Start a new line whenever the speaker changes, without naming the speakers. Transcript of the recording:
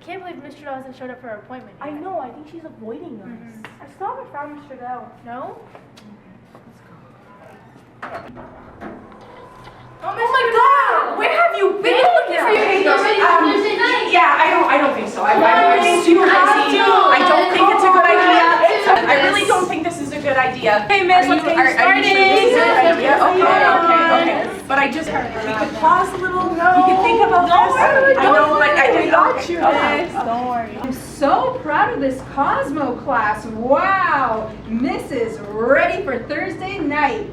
can't believe Miss Trudell hasn't showed up for her appointment yet.
I know, I think she's avoiding us. I still haven't found Miss Trudell.
No?
Oh my god! Where have you been?
looking for you.
Thursday night.
Yeah, I don't think so. I'm super busy. I don't think it's a good idea. I really don't think this is a good idea. Hey, Miss, let's get started. This is a good idea? Okay. But I just, you could pause a little. You could think about this. I know, but I got you, Miss.
Don't worry.
I'm so proud of this Cosmo class. Wow! Miss is ready for Thursday night.